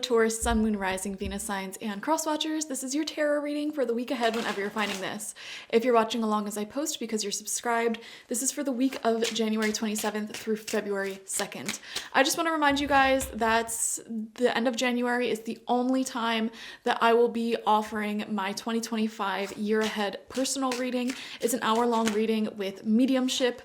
Taurus, Sun, Moon, Rising, Venus signs, and cross-watchers. This is your tarot reading for the week ahead whenever you're finding this. If you're watching along as I post because you're subscribed, this is for the week of January 27th through February 2nd. I just want to remind you guys that the end of January is the only time that I will be offering my 2025 year ahead personal reading. It's an hour-long reading with mediumship.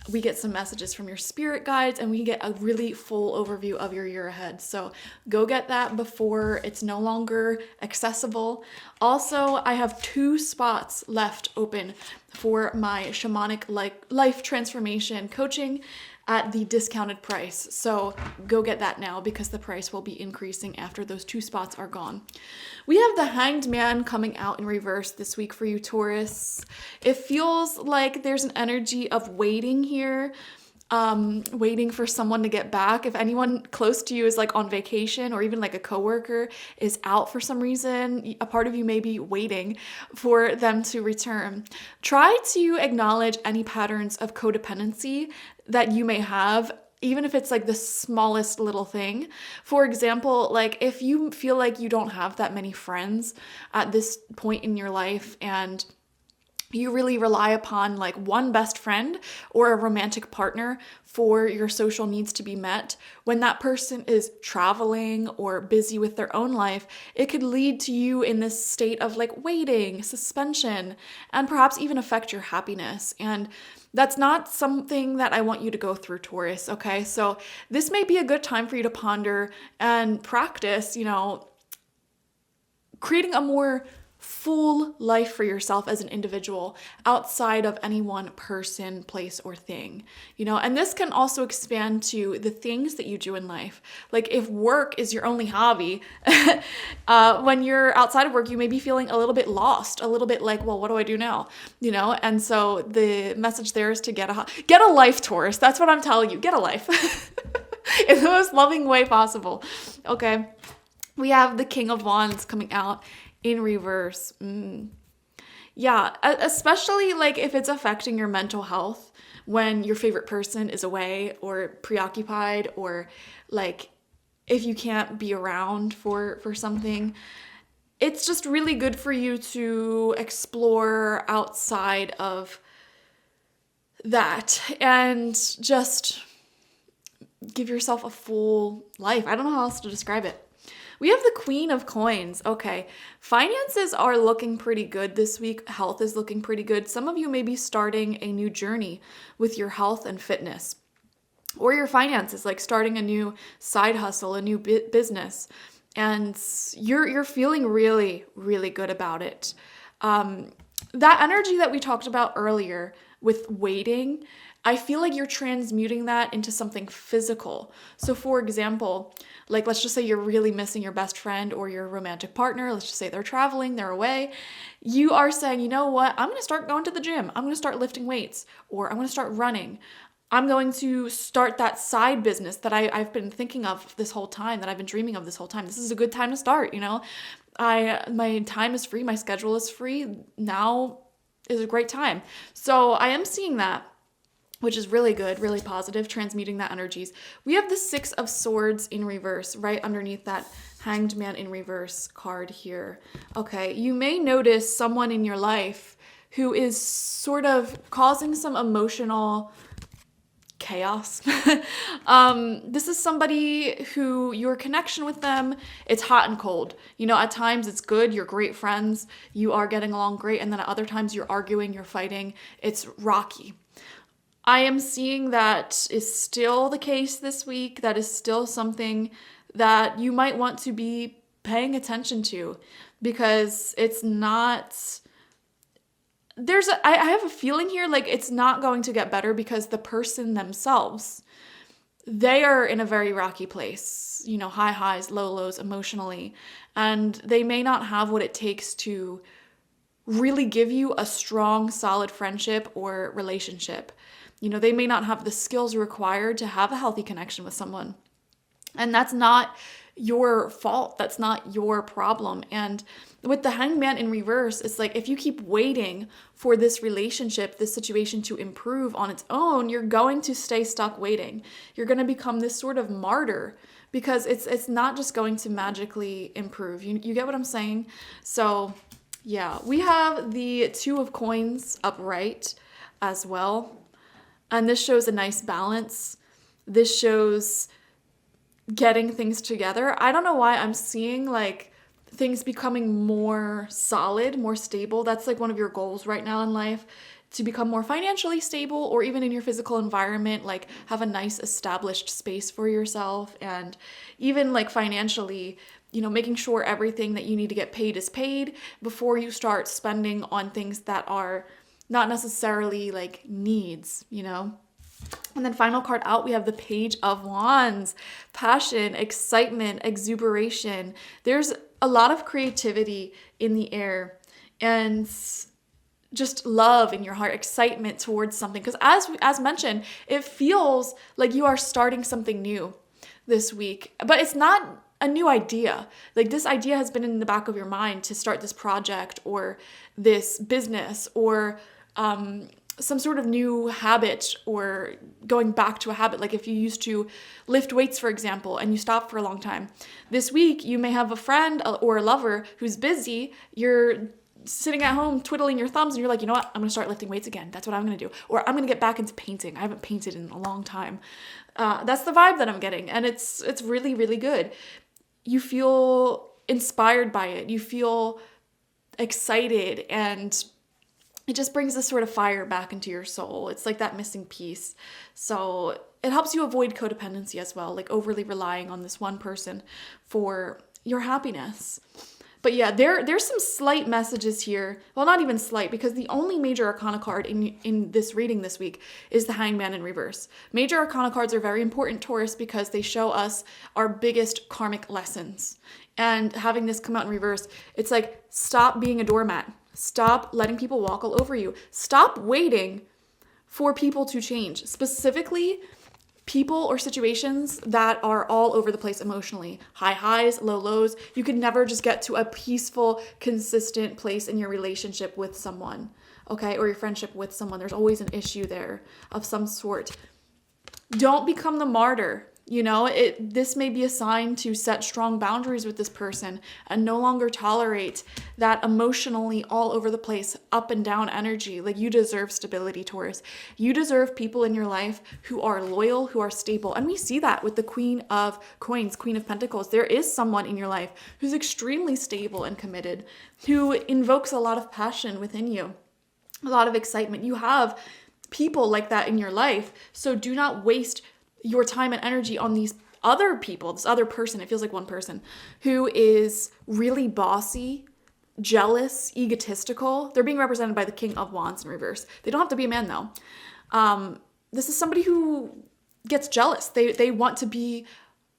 We get some messages from your spirit guides and we get a really full overview of your year ahead. So go get that before it's no longer accessible. Also, I have 2 spots left open for my shamanic life transformation coaching at the discounted price. So go get that now because the price will be increasing after those 2 spots are gone. We have the Hanged Man coming out in reverse this week for you, Taurus. It feels like there's an energy of waiting here, waiting for someone to get back. If anyone close to you is like on vacation or even like a coworker is out for some reason, a part of you may be waiting for them to return. Try to acknowledge any patterns of codependency that you may have, even if it's like the smallest little thing. For example, like if you feel like you don't have that many friends at this point in your life and you really rely upon like one best friend or a romantic partner for your social needs to be met, when that person is traveling or busy with their own life, it could lead to you in this state of like waiting, suspension, and perhaps even affect your happiness. And that's not something that I want you to go through, Taurus, okay? So this may be a good time for you to ponder and practice, creating a more full life for yourself as an individual outside of any one person, place, or thing, and this can also expand to the things that you do in life. Like if work is your only hobby, when you're outside of work, you may be feeling a little bit lost, a little bit like, well, what do I do now? And so the message there is to get a life, Taurus. That's what I'm telling you. Get a life in the most loving way possible. Okay. We have the King of Wands coming out in reverse. Yeah, especially like if it's affecting your mental health when your favorite person is away or preoccupied, or like if you can't be around for something. It's just really good for you to explore outside of that and just give yourself a full life. I don't know how else to describe it. We have the Queen of Coins. Okay, finances are looking pretty good this week. Health is looking pretty good. Some of you may be starting a new journey with your health and fitness or your finances, like starting a new side hustle, a new business, and you're feeling really, really good about it. That energy that we talked about earlier with waiting, I feel like you're transmuting that into something physical. So for example, like let's just say you're really missing your best friend or your romantic partner. Let's just say they're traveling, they're away. You are saying, you know what? I'm going to start going to the gym. I'm going to start lifting weights, or I'm going to start running. I'm going to start that side business that I've been thinking of this whole time, that I've been dreaming of this whole time. This is a good time to start, my time is free. My schedule is free. Now is a great time. So I am seeing that, which is really good, really positive, transmuting that energies. We have the 6 of Swords in reverse right underneath that Hanged Man in reverse card here. Okay, you may notice someone in your life who is sort of causing some emotional chaos. This is somebody who your connection with them, it's hot and cold. At times it's good, you're great friends, you are getting along great, and then at other times you're arguing, you're fighting, it's rocky. I am seeing that is still the case this week. That is still something that you might want to be paying attention to, because it's not, I have a feeling here like it's not going to get better because the person themselves, they are in a very rocky place, high highs, low lows emotionally, and they may not have what it takes to really give you a strong, solid friendship or relationship. They may not have the skills required to have a healthy connection with someone. And that's not your fault. That's not your problem. And with the Hanged Man in reverse, it's like if you keep waiting for this relationship, this situation to improve on its own, you're going to stay stuck waiting. You're going to become this sort of martyr because it's not just going to magically improve. You get what I'm saying? So yeah, we have the Two of Coins upright as well. And this shows a nice balance. This shows getting things together. I don't know why I'm seeing like things becoming more solid, more stable. That's like one of your goals right now in life, to become more financially stable, or even in your physical environment, like have a nice established space for yourself, and even like financially, making sure everything that you need to get paid is paid before you start spending on things that are not necessarily like needs. And then final card out, we have the Page of Wands. Passion, excitement, exuberation. There's a lot of creativity in the air, and just love in your heart, excitement towards something. Because as mentioned, it feels like you are starting something new this week, but it's not a new idea. Like, this idea has been in the back of your mind to start this project or this business, or some sort of new habit, or going back to a habit. Like if you used to lift weights, for example, and you stopped for a long time. This week, you may have a friend or a lover who's busy. You're sitting at home twiddling your thumbs, and you're like, you know what? I'm going to start lifting weights again. That's what I'm going to do. Or I'm going to get back into painting. I haven't painted in a long time. That's the vibe that I'm getting. And it's really, really good. You feel inspired by it. You feel excited, and it just brings this sort of fire back into your soul. It's like that missing piece. So it helps you avoid codependency as well, like overly relying on this one person for your happiness. But yeah, there's some slight messages here. Well, not even slight, because the only major arcana card in this reading this week is the Hangman in reverse. Major arcana cards are very important, Taurus, because they show us our biggest karmic lessons. And having this come out in reverse, it's like, stop being a doormat. Stop letting people walk all over you. Stop waiting for people to change. Specifically, people or situations that are all over the place emotionally. High highs, low lows. You can never just get to a peaceful, consistent place in your relationship with someone, okay? Or your friendship with someone. There's always an issue there of some sort. Don't become the martyr. This may be a sign to set strong boundaries with this person and no longer tolerate that emotionally all over the place, up and down energy. Like, you deserve stability, Taurus. You deserve people in your life who are loyal, who are stable. And we see that with the Queen of Coins, Queen of Pentacles. There is someone in your life who's extremely stable and committed, who invokes a lot of passion within you, a lot of excitement. You have people like that in your life. So do not waste your time and energy on these other people, this other person, it feels like one person, who is really bossy, jealous, egotistical. They're being represented by the King of Wands in reverse. They don't have to be a man, though. This is somebody who gets jealous. They want to be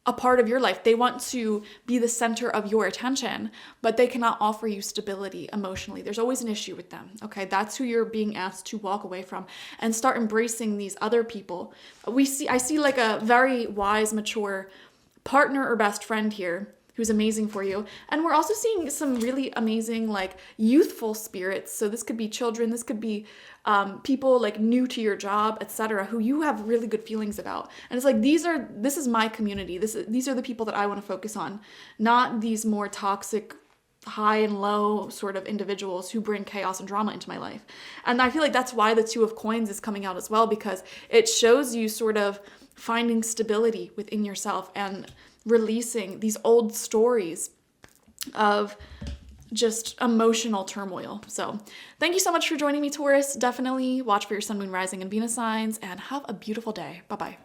a part of your life. They want to be the center of your attention, but they cannot offer you stability emotionally. There's always an issue with them, okay? That's who you're being asked to walk away from and start embracing these other people. I see like a very wise, mature partner or best friend here who's amazing for you. And we're also seeing some really amazing, like, youthful spirits. So this could be children, this could be people like new to your job, etc., who you have really good feelings about. And it's like, this is my community. These are the people that I want to focus on, not these more toxic, high and low sort of individuals who bring chaos and drama into my life. And I feel like that's why the Two of Coins is coming out as well, because it shows you sort of finding stability within yourself and releasing these old stories of just emotional turmoil. So thank you so much for joining me, Taurus. Definitely watch for your sun, moon, rising, and Venus signs, and have a beautiful day. Bye-bye.